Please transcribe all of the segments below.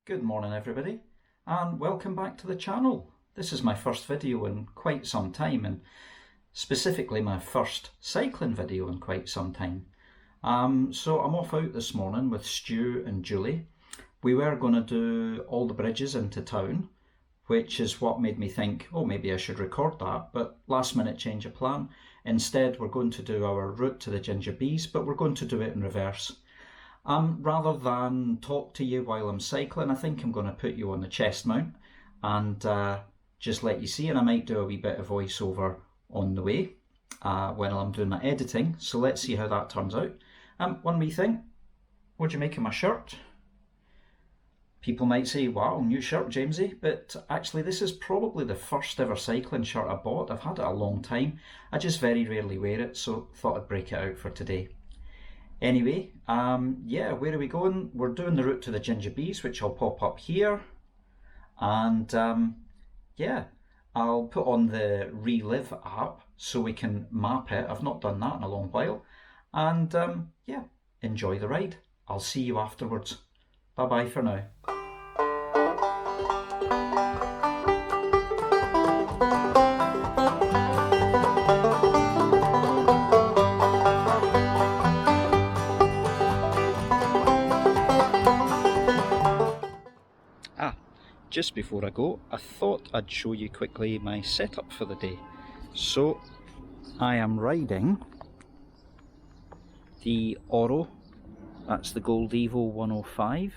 Good morning everybody, and welcome back to the channel. This is my first video in quite some time, and specifically my first cycling video in quite some time. So I'm off out this morning with Stu and Julie. We were going to do all the bridges into town, which is what made me think, oh, maybe I should record that, but last minute change of plan. Instead, we're going to do our route to the Ginger Bees, but we're going to do it in reverse. Rather than talk to you while I'm cycling, I think I'm going to put you on the chest mount and just let you see, and I might do a wee bit of voiceover on the way while I'm doing my editing, so let's see how that turns out. One wee thing, what do you make of my shirt? People might say, wow, new shirt, Jamesey, but actually this is probably the first ever cycling shirt I bought. I've had it a long time, I just very rarely wear it, so thought I'd break it out for today. Anyway, yeah, where are we going? We're doing the route to the Ginger Bees, which I'll pop up here. And yeah, I'll put on the Relive app so we can map it. I've not done that in a long while. And yeah, enjoy the ride. I'll see you afterwards. Bye bye for now. Just before I go, I thought I'd show you quickly my setup for the day. So I am riding the Oro, that's the Gold Evo 105.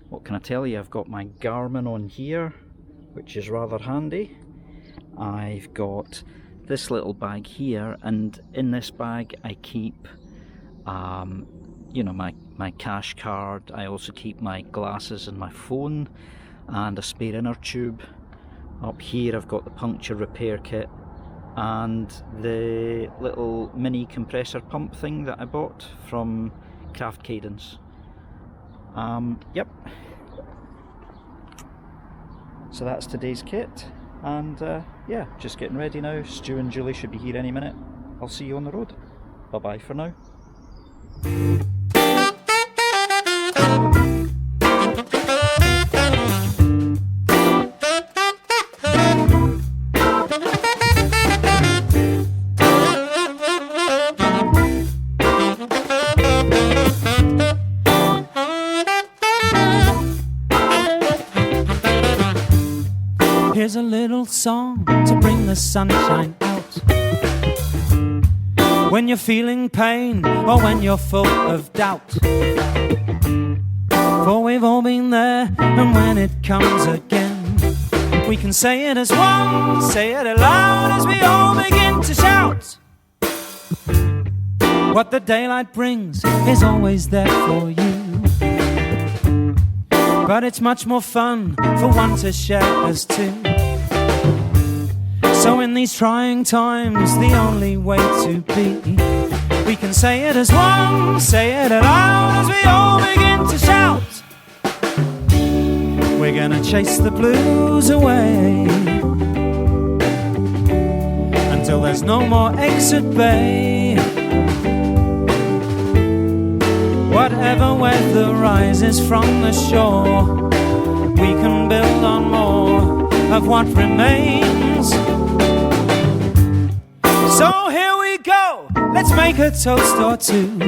What can I tell you, I've got my Garmin on here, which is rather handy. I've got this little bag here, and in this bag I keep you know, my cash card. I also keep my glasses and my phone and a spare inner tube. Up here I've got the puncture repair kit and the little mini compressor pump thing that I bought from Craft Cadence. Yep. So that's today's kit, and yeah, just getting ready now. Stu and Julie should be here any minute. I'll see you on the road. Bye bye for now. Here's a little song to bring the sunshine out when you're feeling pain or when you're full of doubt. For we've all been there, and when it comes again, we can say it as one, say it aloud as we all begin to shout. What the daylight brings is always there for you, but it's much more fun for one to share as two. So in these trying times, the only way to be, we can say it as one, say it aloud as we all begin to shout. We're gonna chase the blues away until there's no more exit bay. Whatever weather rises from the shore, we can build on more of what remains. So here we go, let's make a toast or two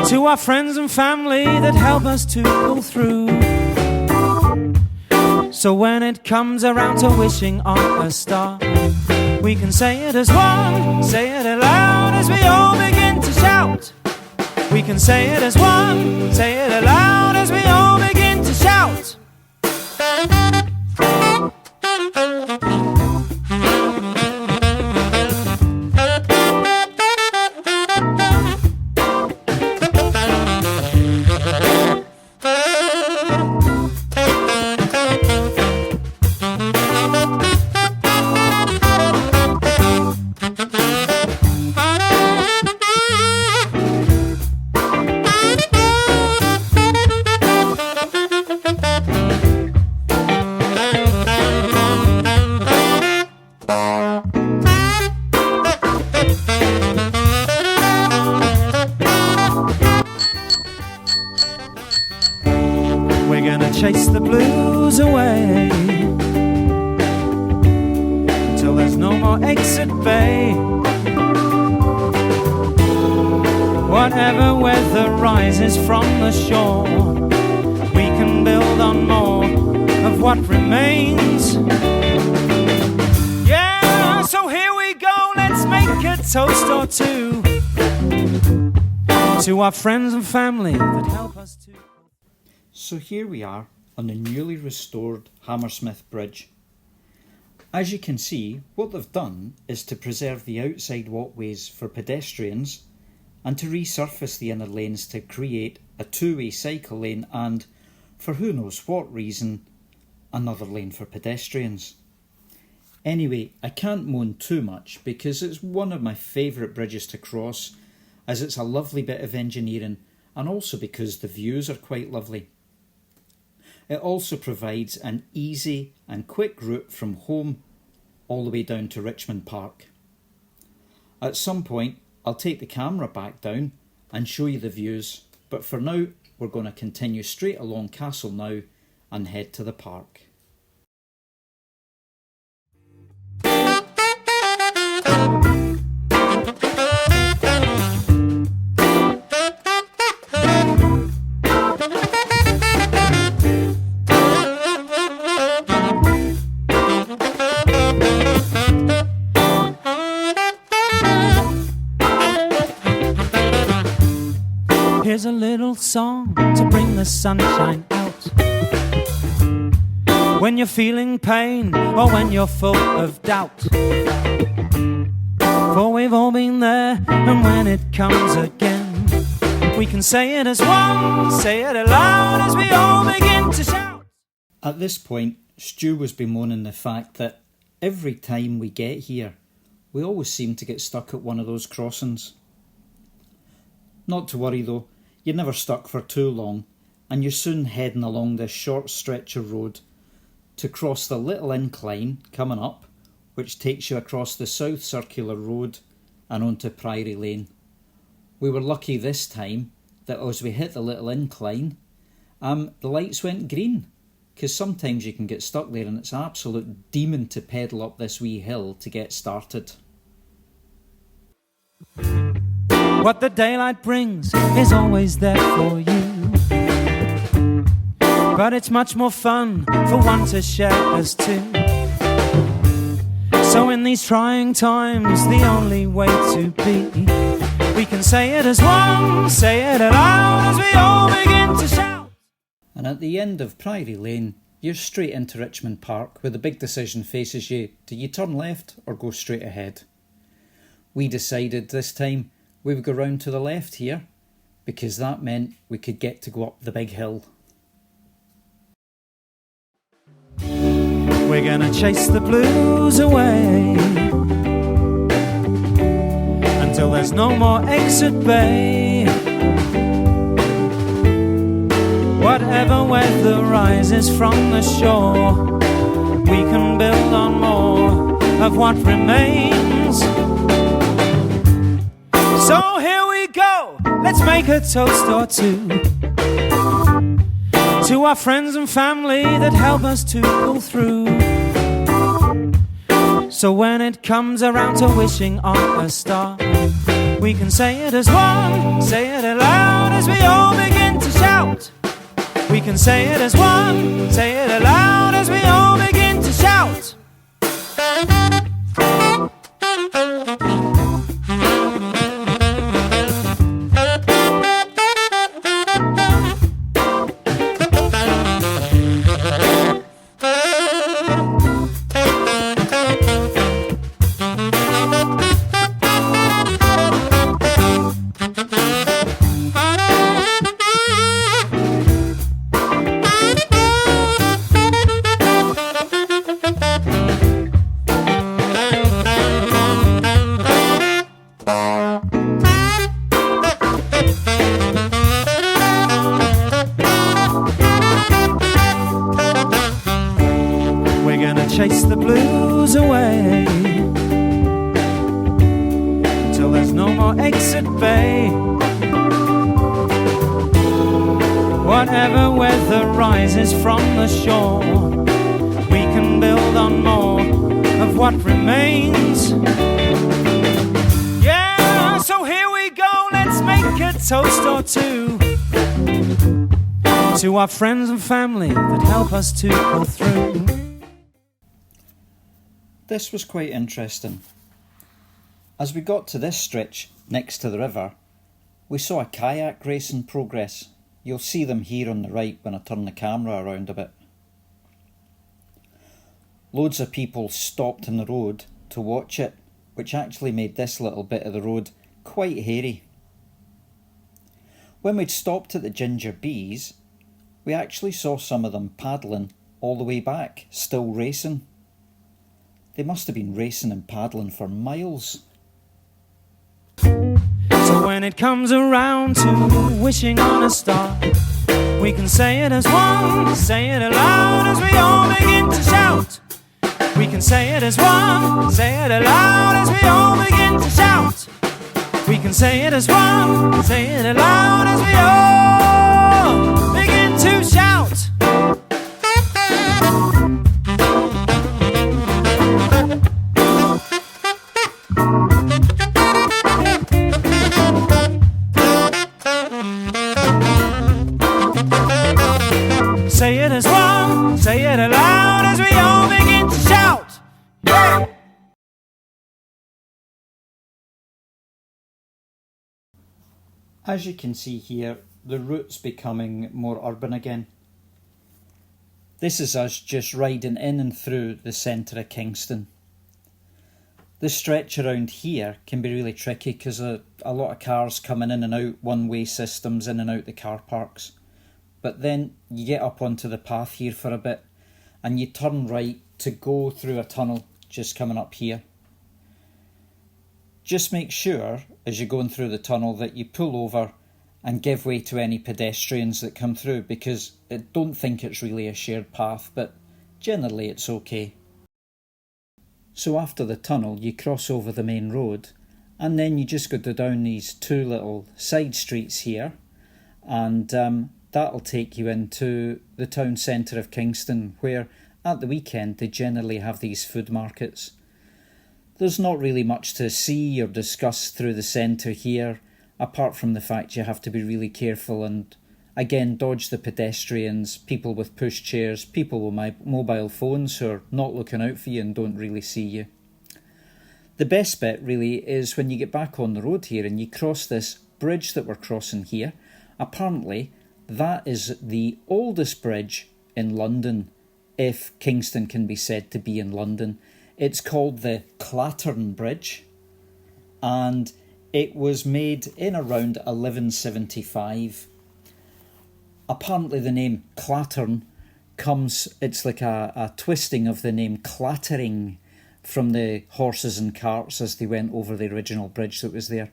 to our friends and family that help us to pull through. So when it comes around to wishing on a star, we can say it as one, say it aloud as we all begin to shout. We can say it as one, say it aloud as we all begin to shout. the blues away until there's no more exit bay. Whatever weather rises from the shore, we can build on more of what remains. Yeah, so here we go, let's make a toast or two to our friends and family that help us to. So here we are on the newly restored Hammersmith Bridge. As you can see, what they've done is to preserve the outside walkways for pedestrians and to resurface the inner lanes to create a two-way cycle lane and, for who knows what reason, another lane for pedestrians. Anyway, I can't moan too much because it's one of my favourite bridges to cross, as it's a lovely bit of engineering and also because the views are quite lovely. It also provides an easy and quick route from home all the way down to Richmond Park. At some point I'll take the camera back down and show you the views, but for now we're going to continue straight along Castle Now and head to the park. Here's a little song to bring the sunshine out when you're feeling pain or when you're full of doubt. For we've all been there, and when it comes again, we can say it as one, say it aloud as we all begin to shout. At this point, Stu was bemoaning the fact that every time we get here, we always seem to get stuck at one of those crossings. Not to worry though, you're never stuck for too long, and you're soon heading along this short stretch of road to cross the little incline coming up, which takes you across the South Circular Road and onto Priory Lane. We were lucky this time that as we hit the little incline, the lights went green, because sometimes you can get stuck there and it's an absolute demon to pedal up this wee hill to get started. What the daylight brings is always there for you, but it's much more fun for one to share as two. So in these trying times, the only way to be, we can say it as one, say it aloud as we all begin to shout. And at the end of Priory Lane, you're straight into Richmond Park, where the big decision faces you: do you turn left or go straight ahead? We decided this time we would go round to the left here, because that meant we could get to go up the big hill. We're gonna chase the blues away until there's no more exit bay. Whatever weather rises from the shore, we can build on more of what remains. So here we go, let's make a toast or two to our friends and family that help us to pull through. So when it comes around to wishing on a star, we can say it as one, say it aloud as we all begin to shout. We can say it as one, say it aloud as we all begin to shout. Chase the blues away until there's no more exit bay. Whatever weather rises from the shore. We can build on more of what remains. Yeah, so here we go, let's make a toast or two to our friends and family that help us to go through. This was quite interesting. As we got to this stretch next to the river, we saw a kayak race in progress. You'll see them here on the right when I turn the camera around a bit. Loads of people stopped in the road to watch it, which actually made this little bit of the road quite hairy. When we'd stopped at the Ginger Bees, we actually saw some of them paddling all the way back, still racing. They must have been racing and paddling for miles. So when it comes around to wishing on a star, we can say it as one, say it aloud as we all begin to shout. We can say it as one, say it aloud as we all begin to shout. We can say it as one, say it aloud as we all begin to shout. Say it as one, say it aloud as we all begin to shout. Yeah! As you can see here, the route's becoming more urban again. This is us just riding in and through the centre of Kingston. The stretch around here can be really tricky because a lot of cars coming in and out, one-way systems in and out the car parks. But then you get up onto the path here for a bit and you turn right to go through a tunnel just coming up here. Just make sure as you're going through the tunnel that you pull over and give way to any pedestrians that come through, because I don't think it's really a shared path, but generally it's okay. So after the tunnel you cross over the main road and then you just go down these two little side streets here, and that'll take you into the town centre of Kingston, where at the weekend they generally have these food markets. There's not really much to see or discuss through the centre here, apart from the fact you have to be really careful and, again, dodge the pedestrians, people with pushchairs, people with mobile phones who are not looking out for you and don't really see you. The best bit really is when you get back on the road here and you cross this bridge that we're crossing here. Apparently that is the oldest bridge in London, if Kingston can be said to be in London. It's called the Clattern Bridge, and it was made in around 1175. Apparently the name Clattern it's like a twisting of the name clattering from the horses and carts as they went over the original bridge that was there.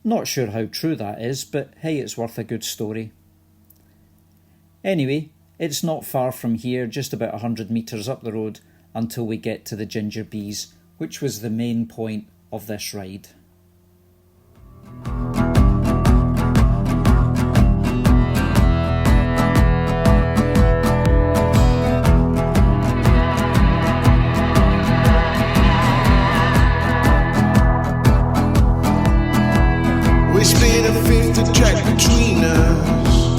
Not sure how true that is, but hey, it's worth a good story. Anyway, it's not far from here, just about 100 metres up the road, until we get to the Ginger Bees, which was the main point of this ride. We split a 50 track between us.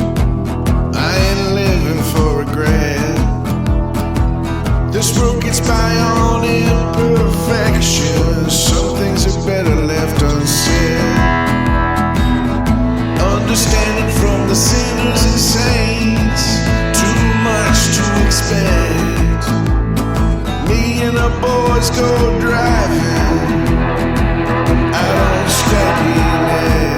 I ain't living for regret. This road gets by on imperfections. Some things are better left unsaid. Understanding from the sinners and saints. Too much to expect. Me and the boys go driving out on Scotty Lane.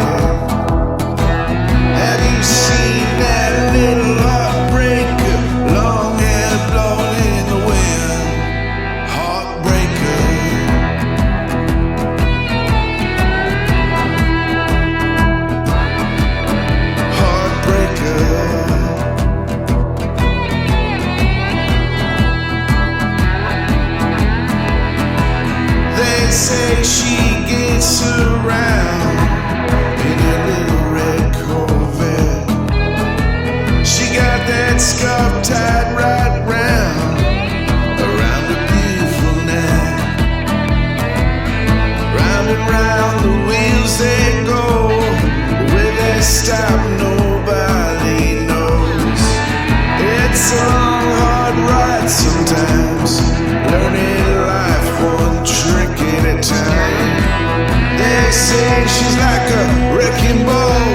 say she's like a wrecking ball.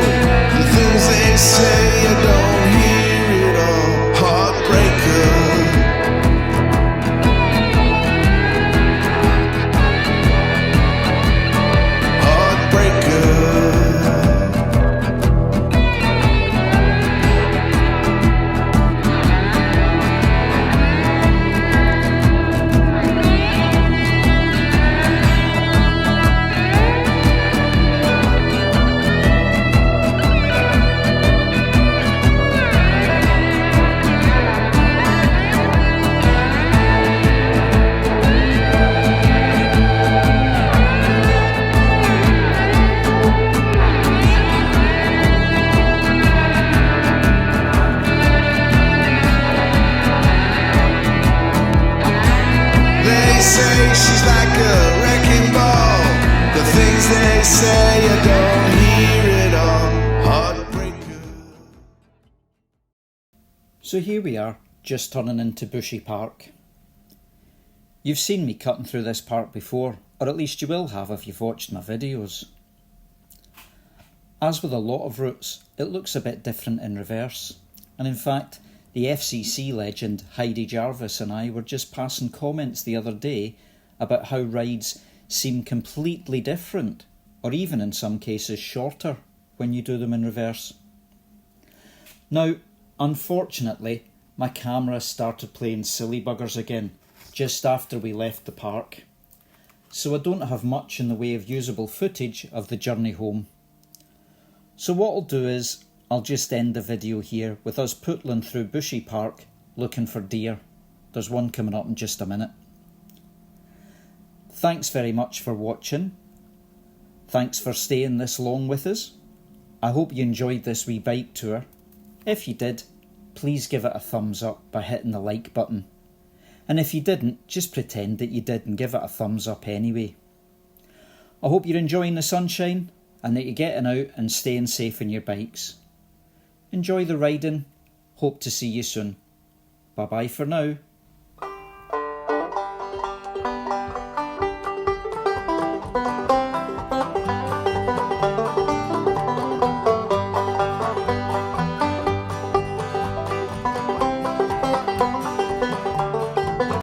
The things they say I don't hear it all. Heartbreaker. Say she's like a wrecking ball. The things they say I don't hear it all. Heartbreaker. So here we are, just turning into Bushy Park. You've seen me cutting through this park before, or at least you will have if you've watched my videos. As with a lot of routes, it looks a bit different in reverse, and in fact the FCC legend Heidi Jarvis and I were just passing comments the other day about how rides seem completely different, or even in some cases shorter, when you do them in reverse. Now, unfortunately, my camera started playing silly buggers again just after we left the park, so I don't have much in the way of usable footage of the journey home. So what I'll do is, I'll just end the video here with us pootling through Bushy Park looking for deer. There's one coming up in just a minute. Thanks very much for watching. Thanks for staying this long with us. I hope you enjoyed this wee bike tour. If you did, please give it a thumbs up by hitting the like button. And if you didn't, just pretend that you did and give it a thumbs up anyway. I hope you're enjoying the sunshine and that you're getting out and staying safe in your bikes. Enjoy the riding. Hope to see you soon. Bye bye for now.